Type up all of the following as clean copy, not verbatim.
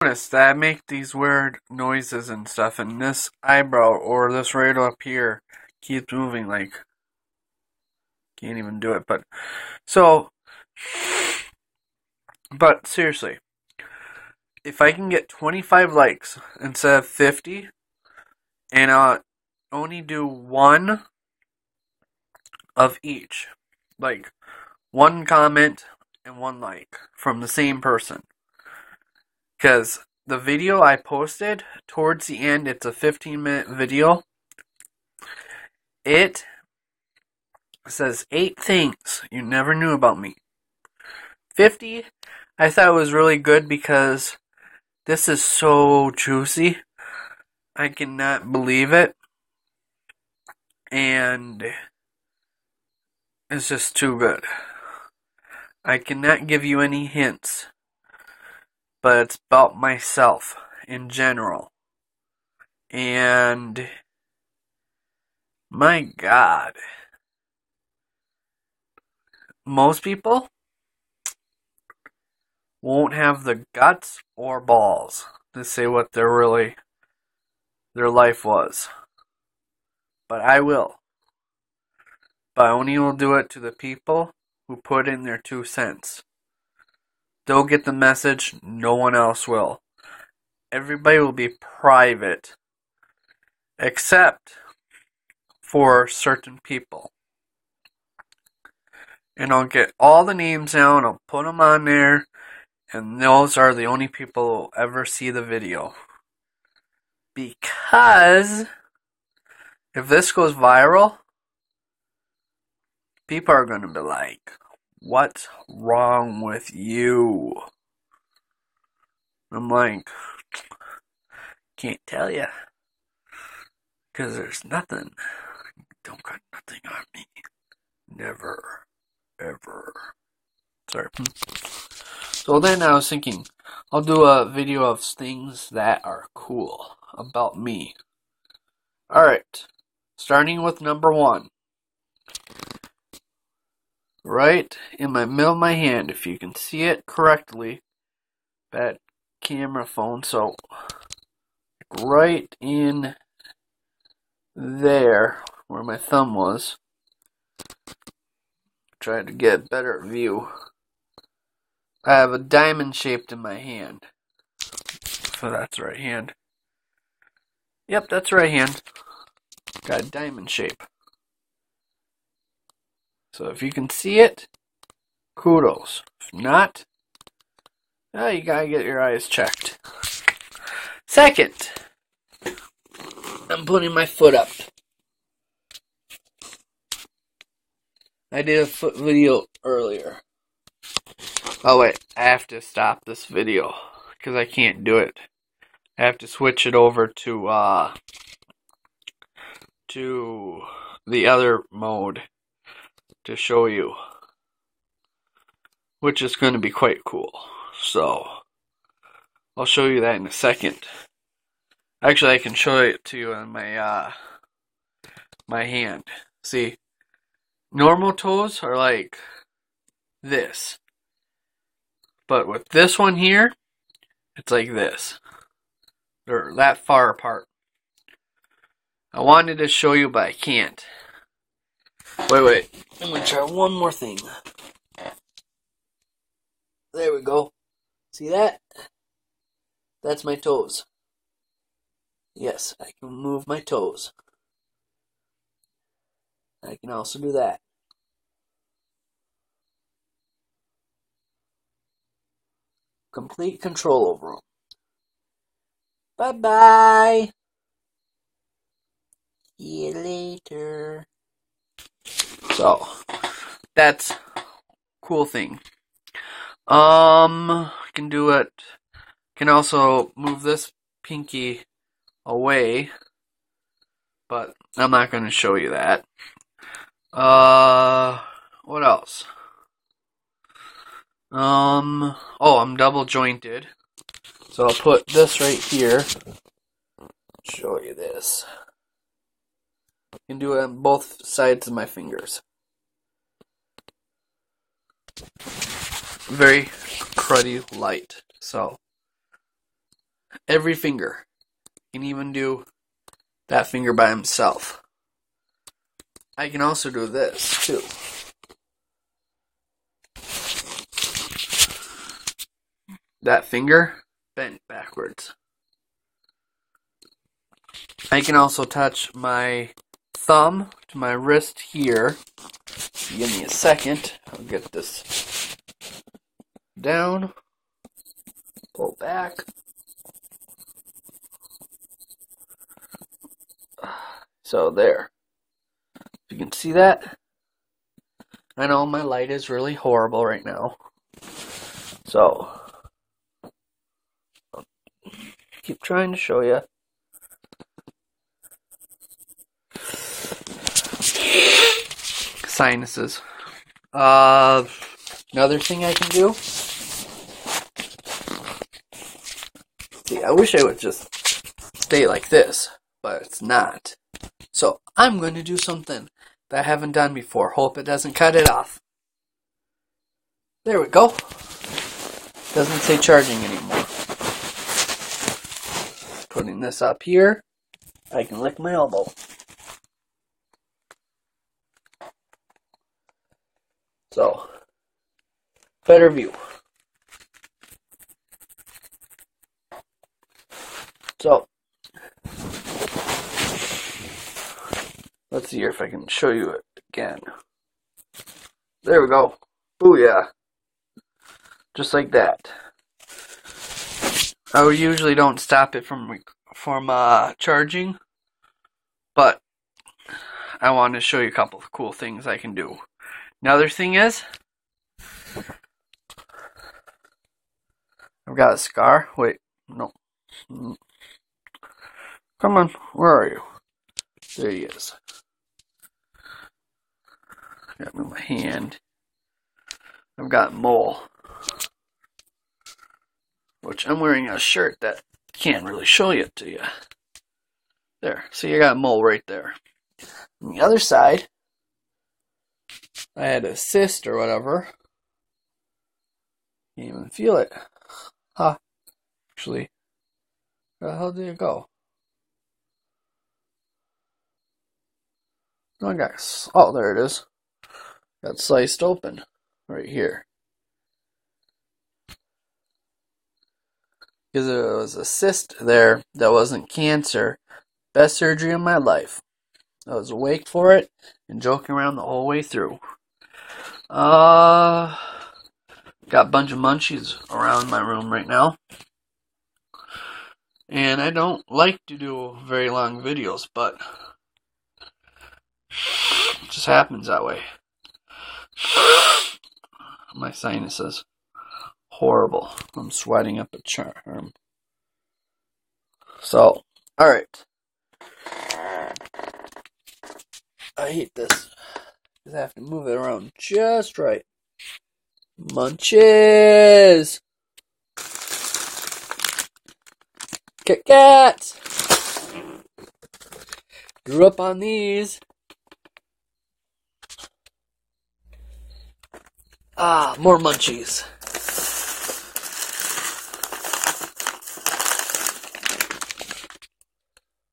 noticed that I make these weird noises and stuff, and this eyebrow or this right up here keeps moving, like, can't even do it, but, so, but seriously, if I can get 25 likes instead of 50, and I'll only do one of each, like, one comment and one like from the same person, because the video I posted towards the end, it's a 15-minute video. It says 8 things you never knew about me. 50, I thought was really good because this is so juicy. I cannot believe it. And it's just too good. I cannot give you any hints, but it's about myself in general. And my God, most people won't have the guts or balls to say what their life was. But I will. But I only will do it to the people who put in their 2 cents. They'll get the message, no one else will. Everybody will be private, except for certain people. And I'll get all the names down, I'll put them on there, and those are the only people who will ever see the video. Because if this goes viral, people are going to be like, what's wrong with you? I'm like, can't tell you. Because there's nothing. Don't got nothing on me. Never. Ever. Sorry. So then I was thinking, I'll do a video of things that are cool about me. Alright. Starting with number 1. Right in my middle of my hand, if you can see it correctly, that camera phone, so right in there where my thumb was, try to get a better view. I have a diamond shaped in my hand, so that's right hand. Yep, that's right hand. Got a diamond shape. So if you can see it, kudos. If not, well, you gotta get your eyes checked. Second, I'm putting my foot up. I did a foot video earlier. Oh wait, I have to stop this video because I can't do it. I have to switch it over to the other mode to show you, which is going to be quite cool. So I'll show you that in a second. Actually, I can show it to you on my my hand. See, normal toes are like this, but with this one here, it's like this. They're that far apart. I wanted to show you, but I can't. Wait. I'm going to try one more thing. There we go. See that? That's my toes. Yes, I can move my toes. I can also do that. Complete control over them. Bye-bye. See you later. So, that's a cool thing. Can do it. Can also move this pinky away, but I'm not going to show you that. What else? I'm double jointed. So I'll put this right here. Show you this. I can do it on both sides of my fingers. Very cruddy light. So every finger. You can even do that finger by himself. I can also do this too. That finger bent backwards. I can also touch my thumb to my wrist here. Give me a second. I'll get this down. Pull back. So there. You can see that. I know my light is really horrible right now. So, I'll keep trying to show you. Sinuses. Another thing I can do. See, I wish I would just stay like this, but it's not. So I'm going to do something that I haven't done before. Hope it doesn't cut it off. There we go. Doesn't say charging anymore. Putting this up here, I can lick my elbow. So, better view. So, let's see if I can show you it again. There we go. Booyah. Just like that. I usually don't stop it from charging, but I want to show you a couple of cool things I can do. Another thing is, I've got a scar. Wait, no. Come on, where are you? There he is. Got me my hand. I've got mole, which I'm wearing a shirt that can't really show it to you. There, see, I got mole right there. On the other side, I had a cyst or whatever. Can't even feel it. Huh. Actually, where the hell did it go? No, I got, oh, there it is. Got sliced open right here. Because there was a cyst there that wasn't cancer. Best surgery of my life. I was awake for it and joking around the whole way through. Got a bunch of munchies around my room right now. And I don't like to do very long videos, but it just happens that way. My sinuses. Horrible. I'm sweating up a charm. So, alright. I hate this. I have to move it around just right. Munchies! Kit Kats! Grew up on these. Ah, more munchies.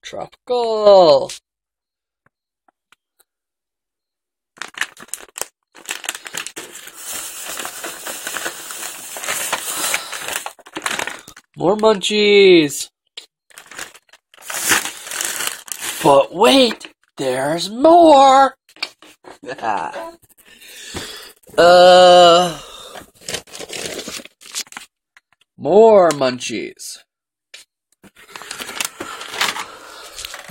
Tropical. More munchies. But wait, there's more. More munchies.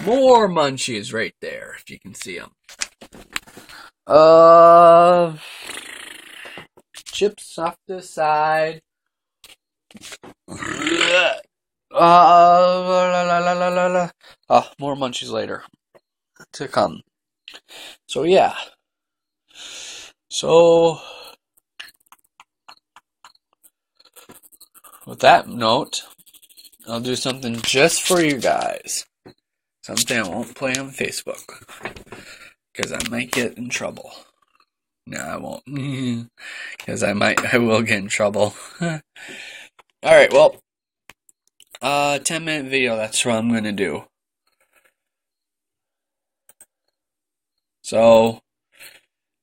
More munchies right there, if you can see them. Chips off the side. More munchies later to come. So yeah. So with that note, I'll do something just for you guys. Something I won't play on Facebook because I might get in trouble. No, I won't. Because I will get in trouble. Alright, well, 10-minute video, that's what I'm gonna do. So,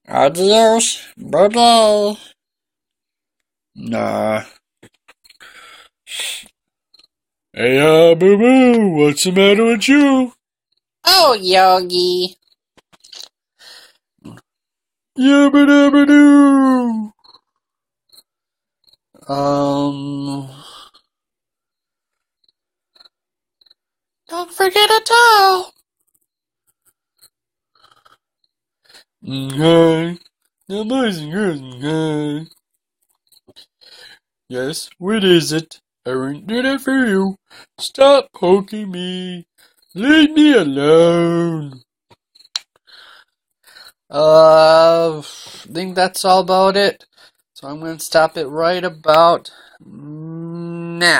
adios, bye-bye. Nah. Hey, boo-boo, what's the matter with you? Oh, Yogi. Yabba-dabba-doo. Don't forget a towel. Okay. Amazing. Yes, what is it? I wouldn't do that for you. Stop poking me. Leave me alone. I think that's all about it. So I'm going to stop it right about now.